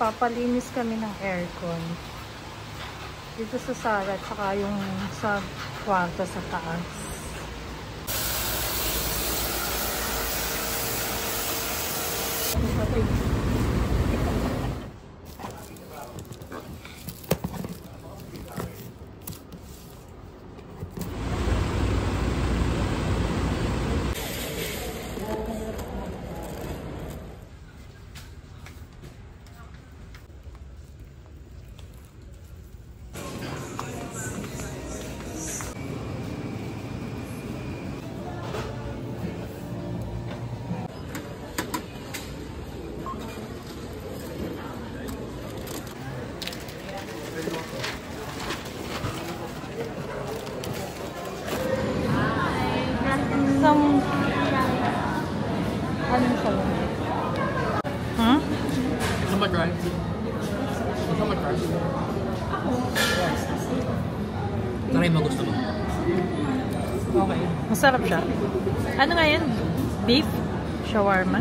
Magpapalinis kami ng aircon. Dito sa sala at saka yung sa kwarto sa taas. Ano siya? Hmm? Gusto mo try? Gusto mo try? Try mo, gusto mo. Okay. Masarap siya. Ano nga yan? Beef? Shawarma?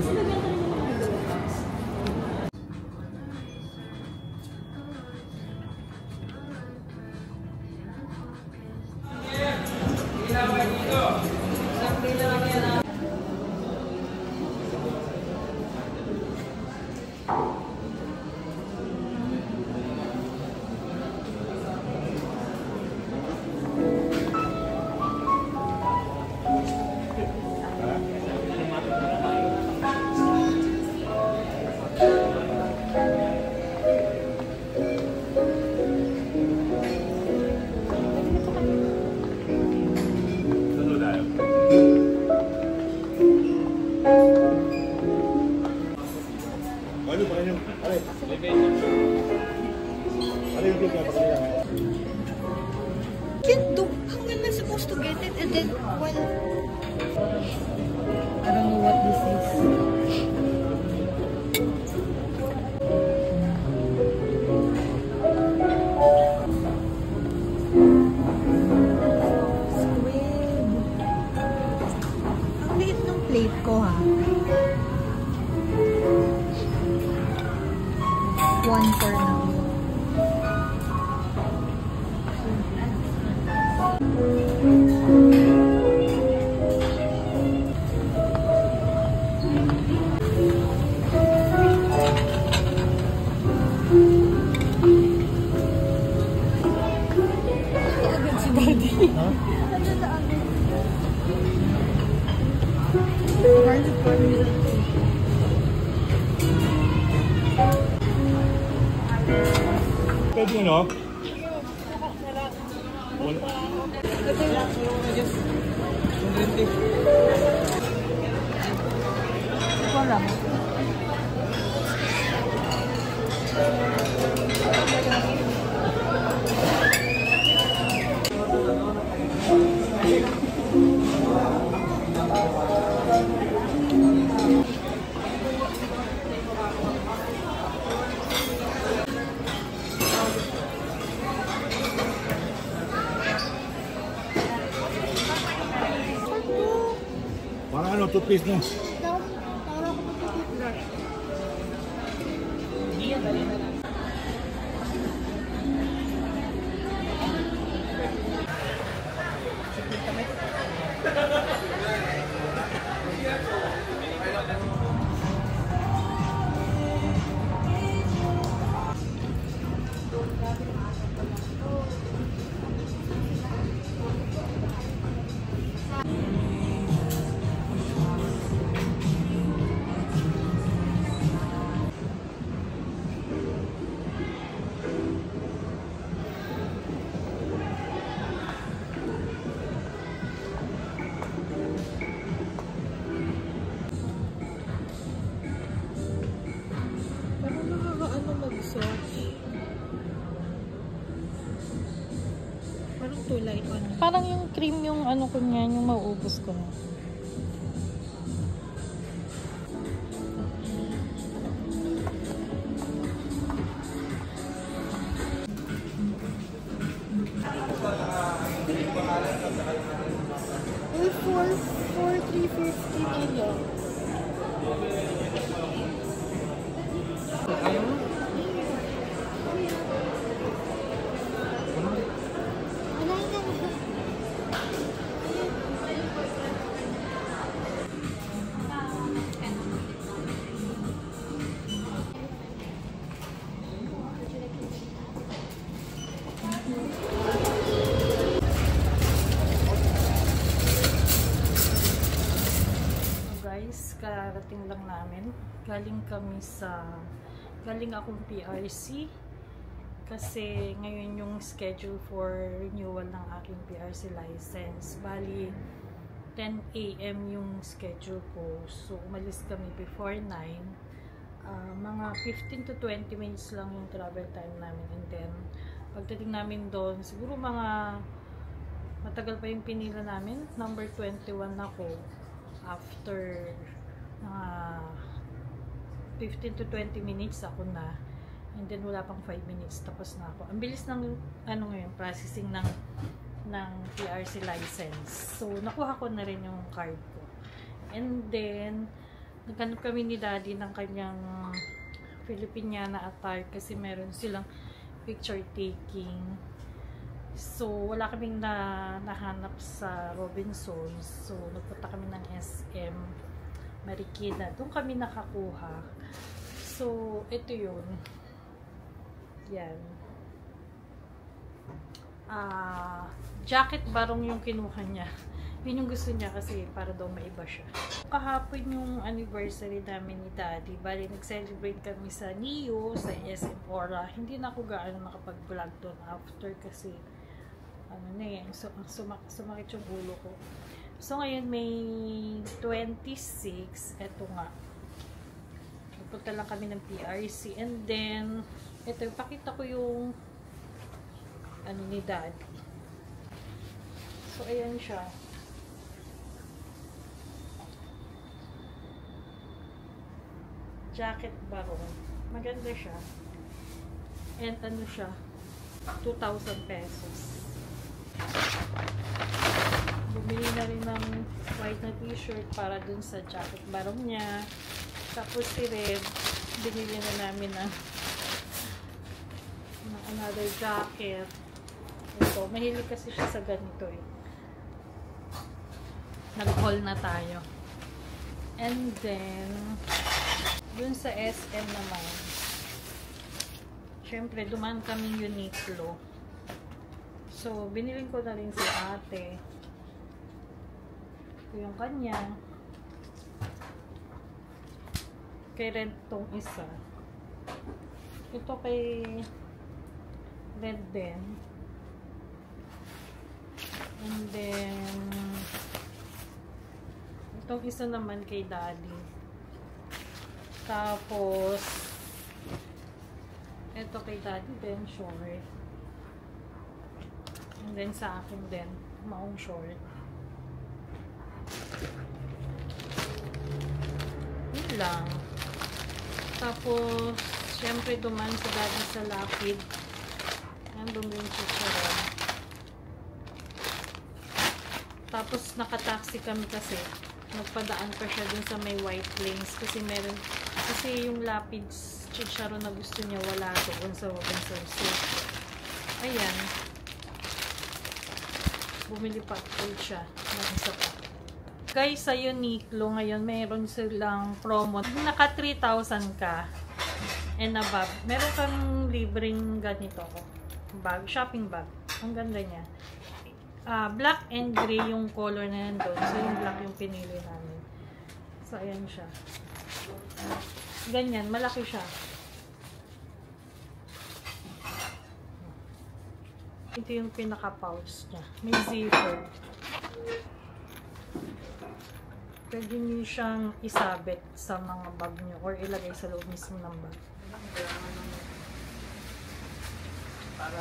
Can't do. How am I supposed to get it? And then, well, I don't know what this is. Squid. Ang liit ng plate ko, ha? 1 for now. Pwede no? Wala mo. Parang ano, toothpaste no? Parang tulay ko na. Parang yung cream yung ano ko niyan, yung mauubos ko na. Uy, 350 kilo. Ayaw mo? Kararating lang namin. Galing akong PRC. Kasi ngayon yung schedule for renewal ng aking PRC license. Bali, 10 AM yung schedule ko. So, umalis kami before 9. Mga 15 to 20 minutes lang yung travel time namin. And then, pagdating namin doon, siguro matagal pa yung pinila namin. Number 21 ako. After 15 to 20 minutes ako na. And then wala pang 5 minutes tapos na ako. Ang bilis ng ngayon, processing ng PRC license. So nakuha ko na rin yung card ko. And then naghanap kami ni Daddy ng kanyang Filipiniana attire kasi meron silang picture taking. So wala kaming nahanap sa Robinsons. So nagpunta kami ng SM Marikina. Doon kami nakakuha. So ito yun. Yan. Jacket barong yung kinuha niya. Yun yung gusto niya kasi para daw maiba siya. Kahapon yung anniversary namin ni Daddy. Bali, nag-celebrate kami sa NIO, sa SM Aura. Hindi na ako gaano nakapag-vlog doon after kasi sumakit yung ulo ko. So, ngayon may 26. Eto nga. Punta lang kami ng PRC. And then, ito, ipakita ko yung ni Daddy. So, ayan siya. Jacket barong. Maganda siya. And ano siya? 2,000 pesos. Bumili na rin ng white na t-shirt para dun sa jacket barong niya. Tapos si Red, binili na namin ng another jacket. Ito, mahilig kasi siya sa ganito eh. Nag-haul na tayo. And then, dun sa SM naman, syempre, dumaan kaming Uniqlo. So, binili ko na rin si ate. Ito yung kanya. Kay Red tong isa. Ito kay Red din. And then, itong isa naman kay Daddy. Tapos, ito kay Daddy din, short. And then sa akin din, maong short. Yun lang. Tapos, syempre duman sa Daddy sa Lapid. Nandun yung chicharon. Tapos, nakataxi kami kasi. Nagpadaan pa siya dun sa may White Plains. Kasi meron, kasi yung Lapid chicharon na gusto niya wala doon sa Robinsons. So, ayan. Bumili pa ulit siya ng isa pa. Guys, sa Uniqlo ngayon, meron silang promo. Naka 3,000 ka and above, meron kang libreng ganito bag, shopping bag. Ang ganda niya. Black and gray yung color na nandun. So, yung black yung pinili namin. So, ayan siya. Ganyan, malaki siya. Ito yung pinaka-pouch niya. May zipper. Pwede niyo siyang isabit sa mga bag niyo or ilagay sa loob mismo ng bag. Para